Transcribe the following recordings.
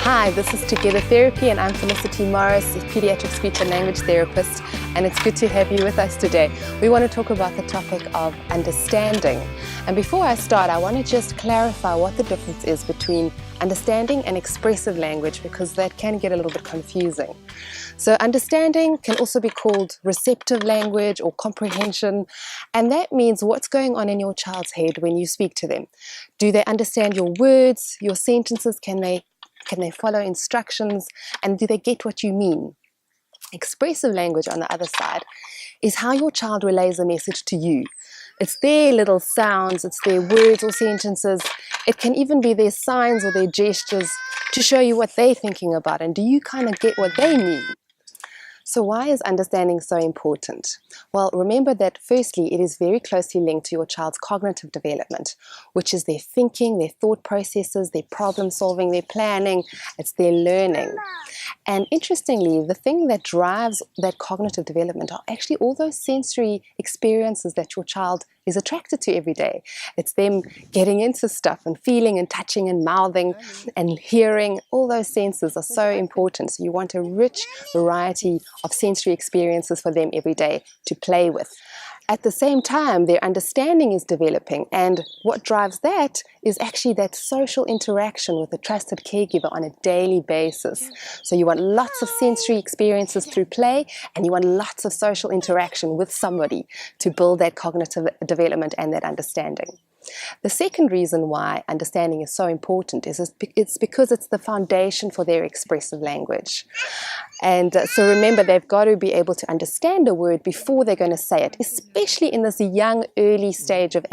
Hi, this is Together Therapy and I'm Felicity Morris, a pediatric speech and language therapist, and it's good to have you with us today. We want to talk about the topic of understanding. And before I start, I want to just clarify what the difference is between understanding and expressive language, because that can get a little bit confusing. So understanding can also be called receptive language or comprehension, and that means what's going on in your child's head when you speak to them. Do they understand your words, your sentences? Can they follow instructions, and do they get what you mean? Expressive language, on the other side, is how your child relays a message to you. It's their little sounds, it's their words or sentences. It can even be their signs or their gestures to show you what they're thinking about, and do you kind of get what they mean? So why is understanding so important? Well, remember that firstly, it is very closely linked to your child's cognitive development, which is their thinking, their thought processes, their problem solving, their planning, it's their learning. And interestingly, the thing that drives that cognitive development are actually all those sensory experiences that your child is attracted to every day. It's them getting into stuff and feeling and touching and mouthing and hearing. All those senses are so important. So you want a rich variety of sensory experiences for them every day to play with. At the same time, their understanding is developing, and what drives that is actually that social interaction with a trusted caregiver on a daily basis. So you want lots of sensory experiences through play, and you want lots of social interaction with somebody to build that cognitive development and that understanding. The second reason why understanding is so important is it's because it's the foundation for their expressive language. And so remember, they've got to be able to understand a word before they're going to say it, especially in this young, early stage of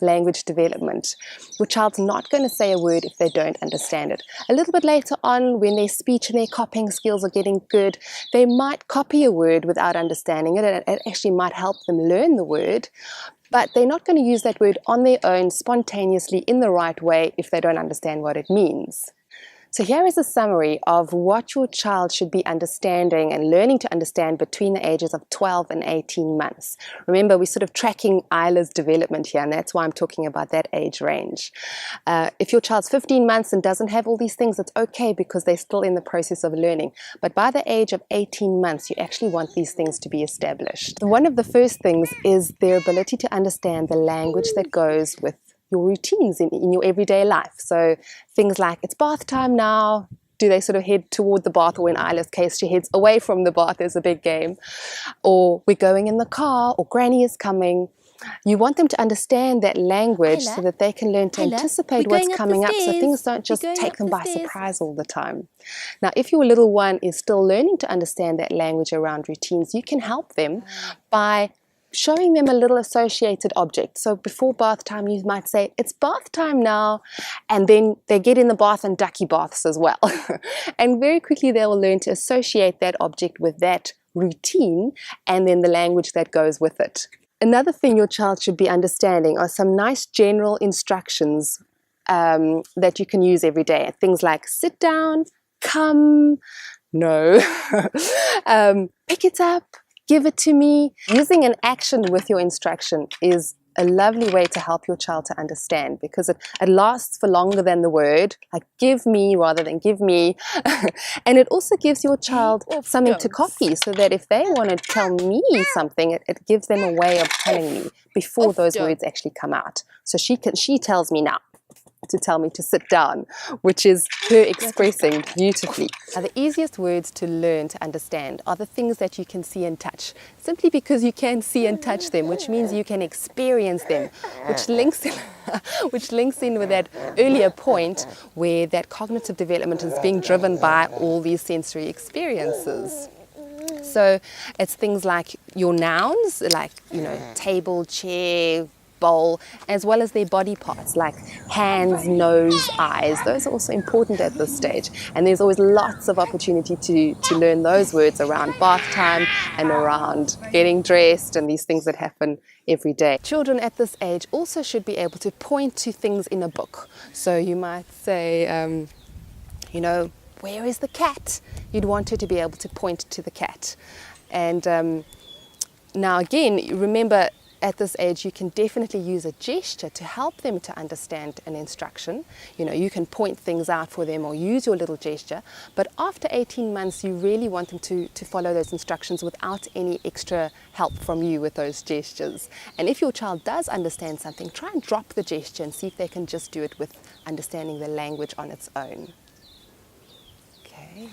language development. Your child's not going to say a word if they don't understand it. A little bit later on, when their speech and their copying skills are getting good, they might copy a word without understanding it, and it actually might help them learn the word. But they're not going to use that word on their own, spontaneously, in the right way, if they don't understand what it means. So here is a summary of what your child should be understanding and learning to understand between the ages of 12 and 18 months. Remember, we're sort of tracking Isla's development here, and that's why I'm talking about that age range. If your child's 15 months and doesn't have all these things, it's okay, because they're still in the process of learning. But by the age of 18 months, you actually want these things to be established. One of the first things is their ability to understand the language that goes with your routines in your everyday life. So things like, it's bath time now. Do they sort of head toward the bath, or in Isla's case, she heads away from the bath? There's a big game. Or we're going in the car, or Granny is coming. You want them to understand that language so that they can learn to anticipate what's coming up, so things don't just take them by surprise all the time. Now, if your little one is still learning to understand that language around routines, you can help them by showing them a little associated object. So before bath time, you might say, it's bath time now, and then they get in the bath and ducky baths as well. And very quickly they will learn to associate that object with that routine, and then the language that goes with it. Another thing your child should be understanding are some nice general instructions that you can use every day. Things like sit down, come, no, pick it up, give it to me. Using an action with your instruction is a lovely way to help your child to understand, because it lasts for longer than the word, like give me rather than give me. And it also gives your child something to copy, so that if they want to tell me something, it gives them a way of telling me before those words actually come out. So she tells me now to tell me to sit down, which is her expressing beautifully. Now, the easiest words to learn to understand are the things that you can see and touch, simply because you can see and touch them, which means you can experience them, which links in with that earlier point where that cognitive development is being driven by all these sensory experiences. So it's things like your nouns, like, table, chair, bowl, as well as their body parts like hands, nose, eyes. Those are also important at this stage, and there's always lots of opportunity to learn those words around bath time and around getting dressed and these things that happen every day. Children at this age also should be able to point to things in a book. So you might say, where is the cat? You'd want her to be able to point to the cat. And now again, remember, at this age, you can definitely use a gesture to help them to understand an instruction. You know, you can point things out for them or use your little gesture. But after 18 months, you really want them to follow those instructions without any extra help from you with those gestures. And if your child does understand something, try and drop the gesture and see if they can just do it with understanding the language on its own. Okay.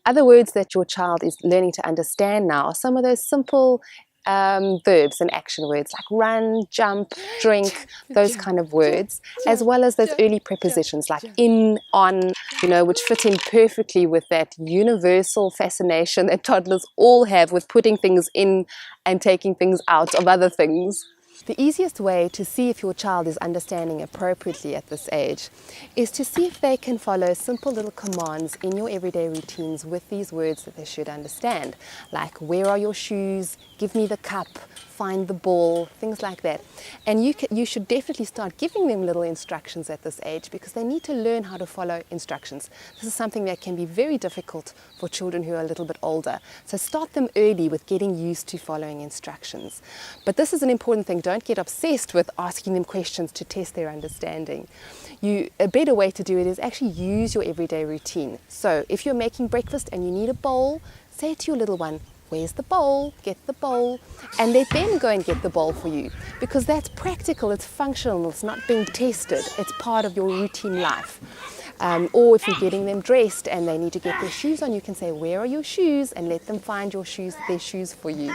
Other words that your child is learning to understand now are some of those simple verbs and action words like run, jump, drink, those kind of words, as well as those early prepositions like in, on, you know, which fit in perfectly with that universal fascination that toddlers all have with putting things in and taking things out of other things. The easiest way to see if your child is understanding appropriately at this age is to see if they can follow simple little commands in your everyday routines with these words that they should understand, like where are your shoes, give me the cup, find the ball, things like that. And you should definitely start giving them little instructions at this age because they need to learn how to follow instructions. This is something that can be very difficult for children who are a little bit older. So start them early with getting used to following instructions. But this is an important thing. Don't get obsessed with asking them questions to test their understanding. A better way to do it is actually use your everyday routine. So if you're making breakfast and you need a bowl, say to your little one, where's the bowl? Get the bowl. And let them go and get the bowl for you. Because that's practical, it's functional, it's not being tested. It's part of your routine life. Or if you're getting them dressed and they need to get their shoes on, you can say, where are your shoes? And let them find their shoes for you.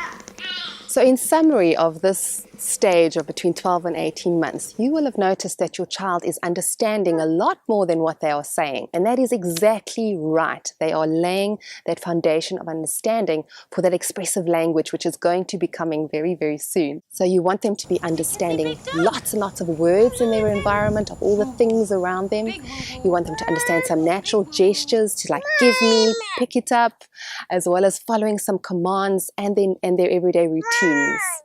So in summary of this stage of between 12 and 18 months, you will have noticed that your child is understanding a lot more than what they are saying. And that is exactly right. They are laying that foundation of understanding for that expressive language, which is going to be coming very, very soon. So you want them to be understanding lots and lots of words in their environment, of all the things around them. You want them to understand some natural gestures to like give me, pick it up, as well as following some commands and their everyday routines.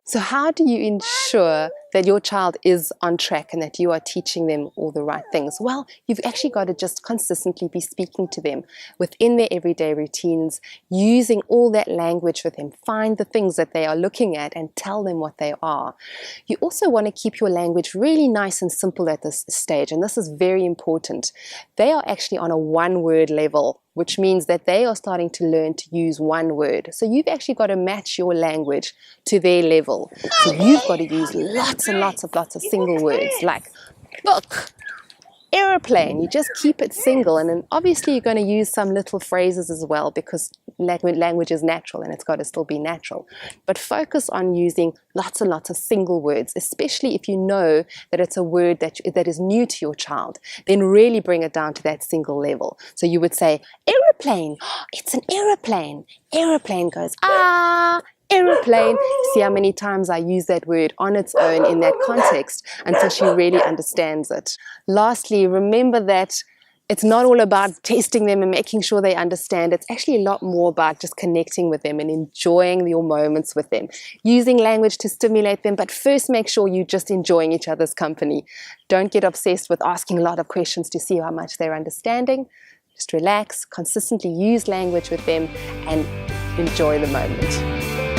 So how do you ensure that your child is on track and that you are teaching them all the right things? Well, you've actually got to just consistently be speaking to them within their everyday routines, using all that language with them. Find the things that they are looking at and tell them what they are. You also want to keep your language really nice and simple at this stage, and this is very important. They are actually on a one-word level, which means that they are starting to learn to use one word. So you've actually got to match your language to their level. So you've got to use lots and lots of single words like book, aeroplane. You just keep it single, and then obviously you're going to use some little phrases as well because language is natural and it's got to still be natural. But focus on using lots and lots of single words, especially if you know that it's a word that is new to your child. Then really bring it down to that single level. So you would say, aeroplane, oh, it's an aeroplane. Aeroplane goes, ah, aeroplane. See how many times I use that word on its own in that context until she really understands it. Lastly, remember that it's not all about testing them and making sure they understand. It's actually a lot more about just connecting with them and enjoying your moments with them. Using language to stimulate them, but first make sure you're just enjoying each other's company. Don't get obsessed with asking a lot of questions to see how much they're understanding. Just relax, consistently use language with them and enjoy the moment.